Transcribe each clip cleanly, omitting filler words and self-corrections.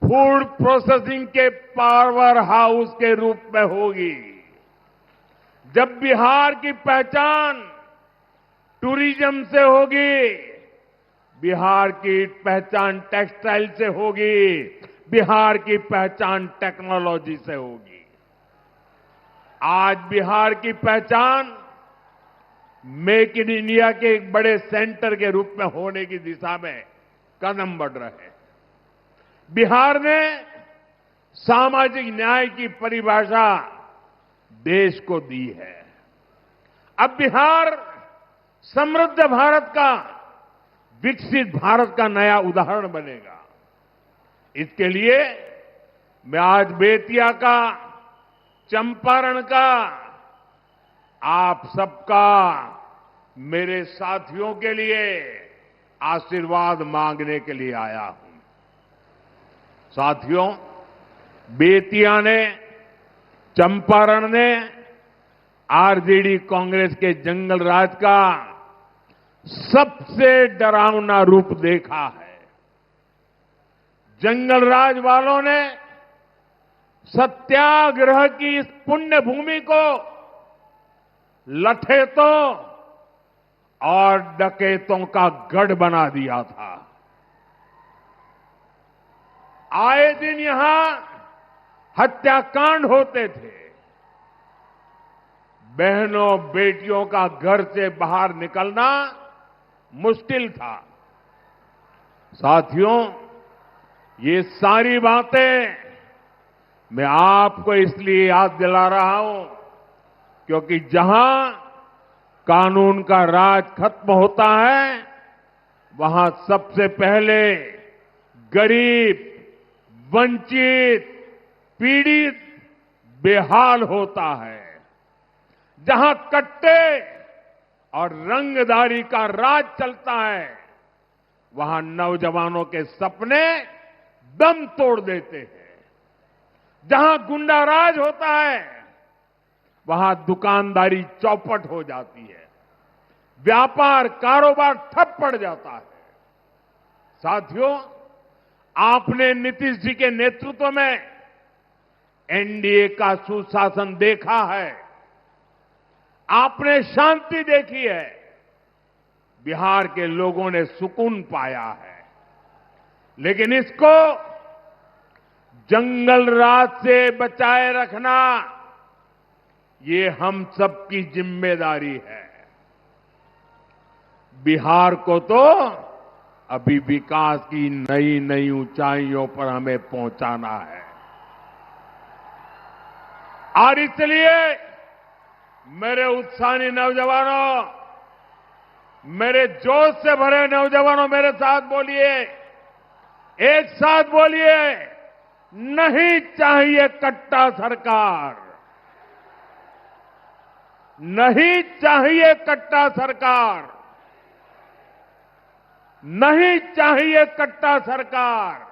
Food processing के power house के रूप में होगी। जब बिहार की पहचान टूरिज्म से होगी, बिहार की पहचान टेक्सटाइल से होगी, बिहार की पहचान टेक्नोलॉजी से होगी। आज बिहार की पहचान मेक इन इंडिया के एक बड़े सेंटर के रूप में होने की दिशा में कदम बढ़ रहे हैं। बिहार ने सामाजिक न्याय की परिभाषा देश को दी है। अब बिहार समृद्ध भारत का, विकसित भारत का नया उदाहरण बनेगा। इसके लिए मैं आज बेतिया का, चंपारण का, आप सबका, मेरे साथियों के लिए आशीर्वाद मांगने के लिए आया हूं। साथियों, बेतिया ने, चंपारण ने आरजेडी कांग्रेस के जंगल राज का सबसे डरावना रूप देखा है। जंगल राज वालों ने सत्याग्रह की इस पुण्य भूमि को लठेतों और डकैतों का गढ़ बना दिया था। आए दिन यहां हत्याकांड होते थे। बहनों बेटियों का घर से बाहर निकलना मुश्किल था। साथियों, ये सारी बातें मैं आपको इसलिए याद दिला रहा हूं क्योंकि जहां कानून का राज खत्म होता है, वहां सबसे पहले गरीब, वंचित, पीड़ित बेहाल होता है। जहां कट्टे और रंगदारी का राज चलता है, वहां नौजवानों के सपने दम तोड़ देते हैं। जहां गुंडा राज होता है, वहां दुकानदारी चौपट हो जाती है, व्यापार कारोबार ठप पड़ जाता है। साथियों, आपने नीतीश जी के नेतृत्व में एनडीए का सुशासन देखा है, आपने शांति देखी है, बिहार के लोगों ने सुकून पाया है। लेकिन इसको जंगल राज से बचाए रखना, ये हम सबकी जिम्मेदारी है। बिहार को तो अभी विकास की नई नई ऊंचाइयों पर हमें पहुंचाना है। और इसलिए मेरे उत्साही नौजवानों, मेरे जोश से भरे नौजवानों, मेरे साथ बोलिए, एक साथ बोलिए, नहीं चाहिए कट्टा सरकार, नहीं चाहिए कट्टा सरकार, नहीं चाहिए कट्टा सरकार।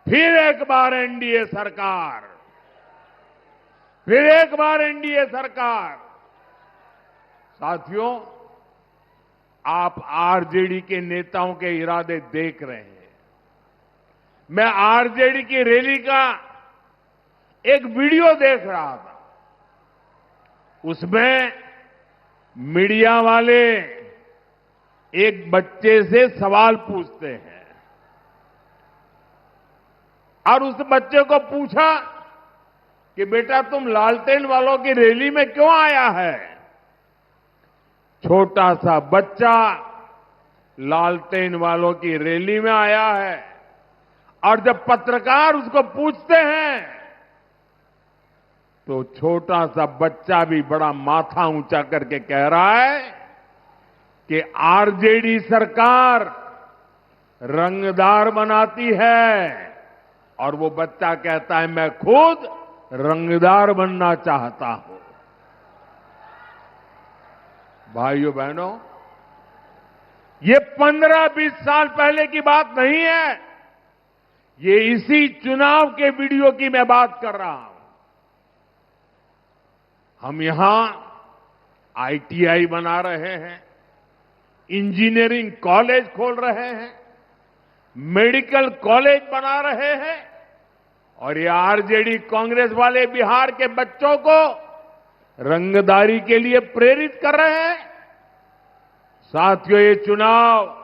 फिर एक बार एनडीए सरकार, फिर एक बार एनडीए सरकार। साथियों, आप आरजेडी के नेताओं के इरादे देख रहे हैं। मैं आरजेडी की रैली का एक वीडियो देख रहा था। उसमें मीडिया वाले एक बच्चे से सवाल पूछते हैं और उस बच्चे को पूछा कि बेटा तुम लालटेन वालों की रैली में क्यों आया है? छोटा सा बच्चा लालटेन वालों की रैली में आया है और जब पत्रकार उसको पूछते हैं तो छोटा सा बच्चा भी बड़ा माथा ऊंचा करके कह रहा है कि आरजेडी सरकार रंगदार बनाती है और वो बच्चा कहता है मैं खुद रंगदार बनना चाहता हूं। भाइयों बहनों, ये 15-20 साल पहले की बात नहीं है, ये इसी चुनाव के वीडियो की मैं बात कर रहा हूं। हम यहां आईटीआई बना रहे हैं, इंजीनियरिंग कॉलेज खोल रहे हैं, मेडिकल कॉलेज बना रहे हैं और ये आरजेडी कांग्रेस वाले बिहार के बच्चों को रंगदारी के लिए प्रेरित कर रहे हैं। साथियों, ये चुनाव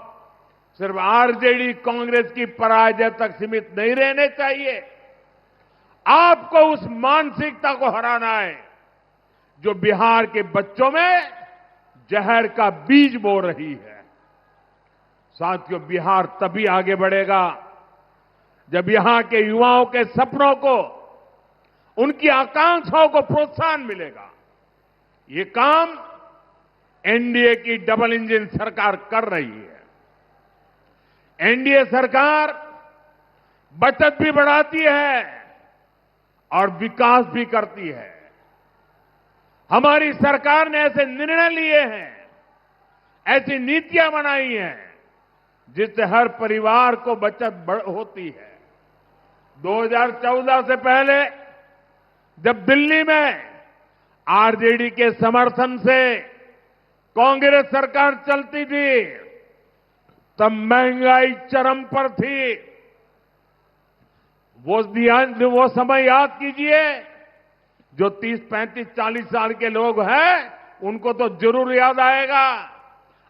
सिर्फ आरजेडी कांग्रेस की पराजय तक सीमित नहीं रहने चाहिए। आपको उस मानसिकता को हराना है जो बिहार के बच्चों में जहर का बीज बो रही है। साथियों, बिहार तभी आगे बढ़ेगा जब यहां के युवाओं के सपनों को, उनकी आकांक्षाओं को प्रोत्साहन मिलेगा। ये काम एनडीए की डबल इंजन सरकार कर रही है। एनडीए सरकार बचत भी बढ़ाती है और विकास भी करती है। हमारी सरकार ने ऐसे निर्णय लिए हैं, ऐसी नीतियां बनाई हैं जिससे हर परिवार को बचत होती है। 2014 से पहले जब दिल्ली में आरजेडी के समर्थन से कांग्रेस सरकार चलती थी, तब महंगाई चरम पर थी। वो समय याद कीजिए। जो 30, 35, 40 साल के लोग हैं, उनको तो जरूर याद आएगा।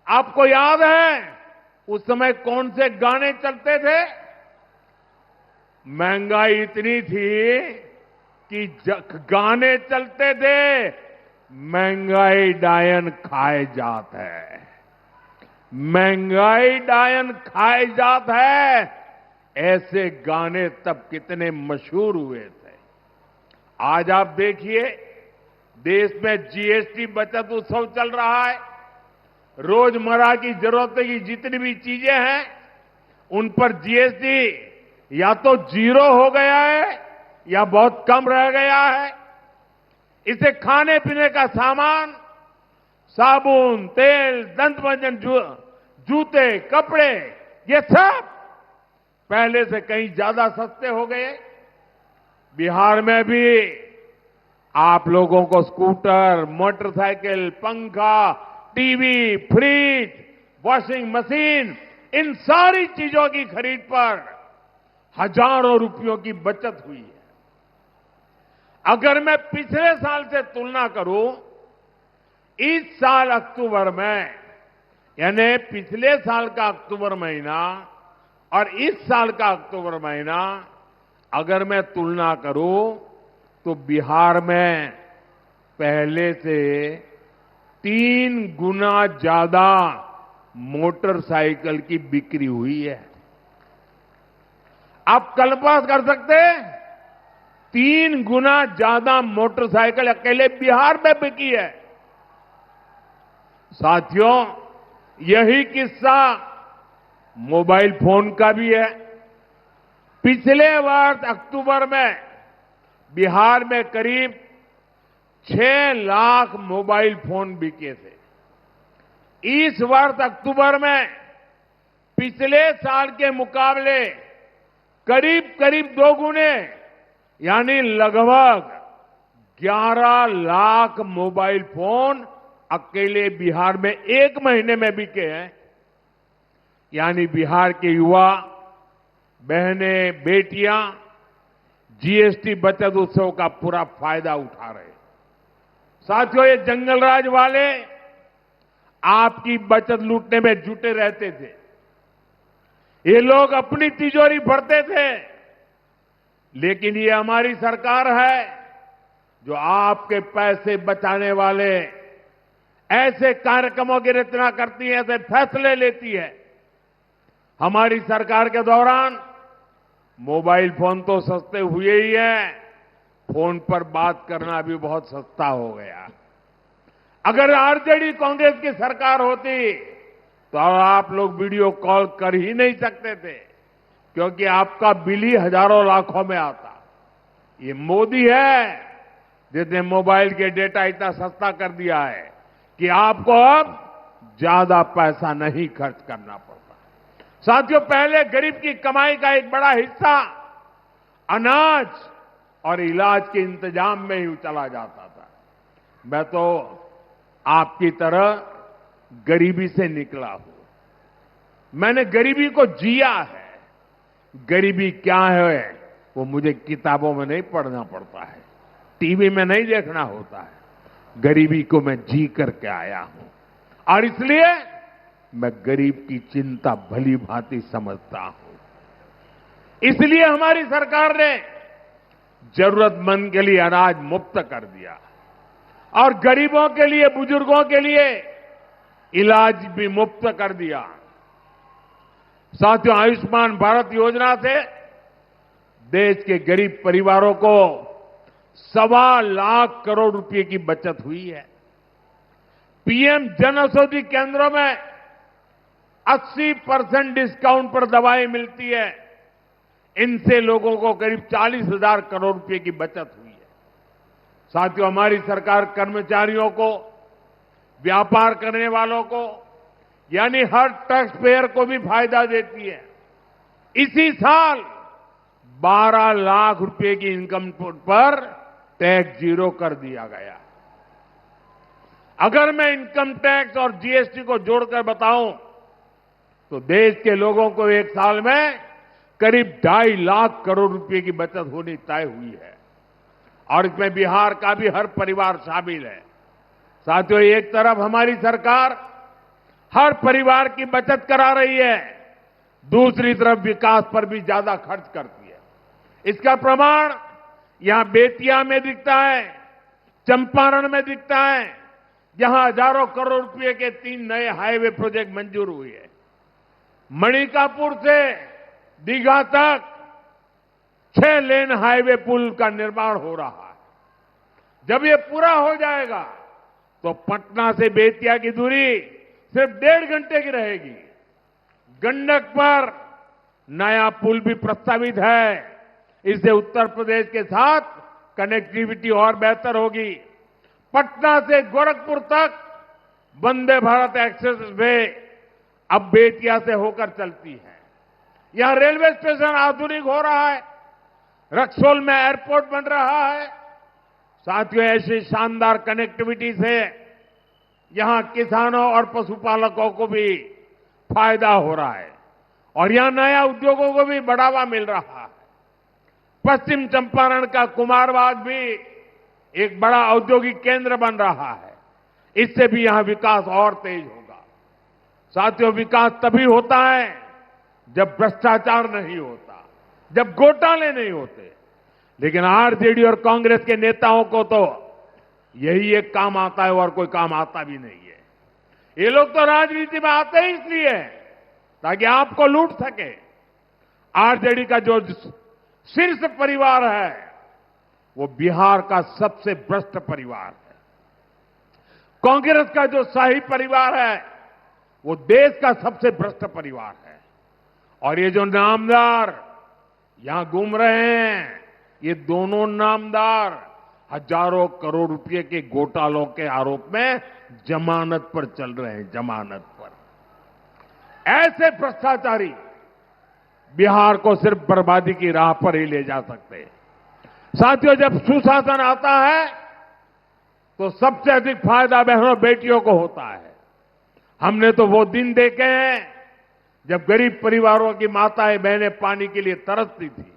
आपको याद है उस समय कौन से गाने चलते थे? महंगाई इतनी थी कि गाने चलते थे, महंगाई डायन खाए जात है, महंगाई डायन खाए जात है। ऐसे गाने तब कितने मशहूर हुए थे। आज आप देखिए, देश में जीएसटी बचत उत्सव चल रहा है। रोजमर्रा की जरूरतें की जितनी भी चीजें हैं, उन पर जीएसटी या तो जीरो हो गया है या बहुत कम रह गया है। इसे खाने पीने का सामान, साबुन, तेल, दंतमंजन, जूते, कपड़े, ये सब पहले से कहीं ज्यादा सस्ते हो गए। बिहार में भी आप लोगों को स्कूटर, मोटरसाइकिल, पंखा, टीवी, फ्रिज, वॉशिंग मशीन, इन सारी चीजों की खरीद पर हजारों रुपयों की बचत हुई है। अगर मैं पिछले साल से तुलना करूं, इस साल अक्टूबर में, यानी पिछले साल का अक्टूबर महीना और इस साल का अक्टूबर महीना अगर मैं तुलना करूं, तो बिहार में पहले से 3 गुना ज्यादा मोटरसाइकिल की बिक्री हुई है। आप कल्पना कर सकते हैं, 3 गुना ज्यादा मोटरसाइकिल अकेले बिहार में बिकी है। साथियों, यही किस्सा मोबाइल फोन का भी है। पिछले वर्ष अक्टूबर में बिहार में करीब 6 लाख मोबाइल फोन बिके थे। इस वर्ष अक्टूबर में पिछले साल के मुकाबले करीब करीब 2 गुने, यानी लगभग 11 लाख मोबाइल फोन अकेले बिहार में 1 महीने में बिके हैं। यानी बिहार के युवा, बहनें, बेटियां जीएसटी बचत उत्सव का पूरा फायदा उठा रहे हैं। साथियों, ये जंगलराज वाले आपकी बचत लूटने में जुटे रहते थे। ये लोग अपनी तिजोरी भरते थे, लेकिन ये हमारी सरकार है जो आपके पैसे बचाने वाले ऐसे कार्यक्रमों की रचना करती है, ऐसे फैसले लेती है। हमारी सरकार के दौरान मोबाइल फोन तो सस्ते हुए ही हैं, फोन पर बात करना भी बहुत सस्ता हो गया। अगर आरजेडी कांग्रेस की सरकार होती तो आप लोग वीडियो कॉल कर ही नहीं सकते थे, क्योंकि आपका बिल ही हजारों लाखों में आता। ये मोदी है जिसने मोबाइल के डेटा इतना सस्ता कर दिया है कि आपको अब ज्यादा पैसा नहीं खर्च करना पड़ता। साथियों, पहले गरीब की कमाई का एक बड़ा हिस्सा अनाज और इलाज के इंतजाम में ही चला जाता था। मैं तो आपकी तरह गरीबी से निकला हूं। मैंने गरीबी को जिया है। गरीबी क्या है वो मुझे किताबों में नहीं पढ़ना पड़ता है, टीवी में नहीं देखना होता है। गरीबी को मैं जी करके आया हूं और इसलिए मैं गरीब की चिंता भली भांति समझता हूं। इसलिए हमारी सरकार ने जरूरतमंद के लिए अनाज मुफ्त कर दिया और गरीबों के लिए, बुजुर्गों के लिए इलाज भी मुफ्त कर दिया। साथियों, आयुष्मान भारत योजना से देश के गरीब परिवारों को 1.25 लाख करोड़ रुपए की बचत हुई है। पीएम जन औषधि केंद्रों में 80% डिस्काउंट पर दवाएं मिलती है। इनसे लोगों को करीब 40,000 करोड़ रुपए की बचत हुई है। साथियों, हमारी सरकार कर्मचारियों को, व्यापार करने वालों को, यानी हर टैक्स पेयर को भी फायदा देती है। इसी साल 12 लाख रुपए की इनकम पर टैक्स जीरो कर दिया गया। अगर मैं इनकम टैक्स और जीएसटी को जोड़कर बताऊं तो देश के लोगों को एक साल में करीब 2.5 लाख करोड़ रुपए की बचत होनी तय हुई है और इसमें बिहार का भी हर परिवार शामिल है। साथियों, एक तरफ हमारी सरकार हर परिवार की बचत करा रही है, दूसरी तरफ विकास पर भी ज्यादा खर्च करती है। इसका प्रमाण यहां बेतिया में दिखता है, चंपारण में दिखता है, जहां हजारों करोड़ रुपए के 3 नए हाईवे प्रोजेक्ट मंजूर हुए हैं। मणिकापुर से दीघा तक 6 लेन हाईवे पुल का निर्माण हो रहा है। जब ये पूरा हो जाएगा तो पटना से बेतिया की दूरी सिर्फ 1.5 घंटे की रहेगी। गंडक पर नया पुल भी प्रस्तावित है। इससे उत्तर प्रदेश के साथ कनेक्टिविटी और बेहतर होगी। पटना से गोरखपुर तक वंदे भारत एक्सप्रेस वे अब बेतिया से होकर चलती है। यहां रेलवे स्टेशन आधुनिक हो रहा है, रक्सौल में एयरपोर्ट बन रहा है। साथियों, ऐसी शानदार कनेक्टिविटी से यहां किसानों और पशुपालकों को भी फायदा हो रहा है और यहां नया उद्योगों को भी बढ़ावा मिल रहा है। पश्चिम चंपारण का कुमारबाग भी एक बड़ा औद्योगिक केंद्र बन रहा है। इससे भी यहां विकास और तेज होगा। साथियों, विकास तभी होता है जब भ्रष्टाचार नहीं होता, जब घोटाले नहीं होते। लेकिन आरजेडी और कांग्रेस के नेताओं को तो यही एक काम आता है और कोई काम आता भी नहीं है। ये लोग तो राजनीति में आते ही इसलिए हैं ताकि आपको लूट सके। आरजेडी का जो शीर्ष परिवार है वो बिहार का सबसे भ्रष्ट परिवार है। कांग्रेस का जो शाही परिवार है वो देश का सबसे भ्रष्ट परिवार है। और ये जो नामदार यहां घूम रहे हैं, ये दोनों नामदार हजारों करोड़ रुपए के घोटालों के आरोप में जमानत पर चल रहे हैं, जमानत पर। ऐसे भ्रष्टाचारी बिहार को सिर्फ बर्बादी की राह पर ही ले जा सकते हैं। साथियों, जब सुशासन आता है तो सबसे अधिक फायदा बहनों बेटियों को होता है। हमने तो वो दिन देखे हैं जब गरीब परिवारों की माताएं बहनें पानी के लिए तरसती थी,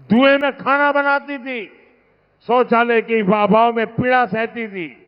धुएं में खाना बनाती थी, शौचालय के अभाव में पीड़ा सहती थी।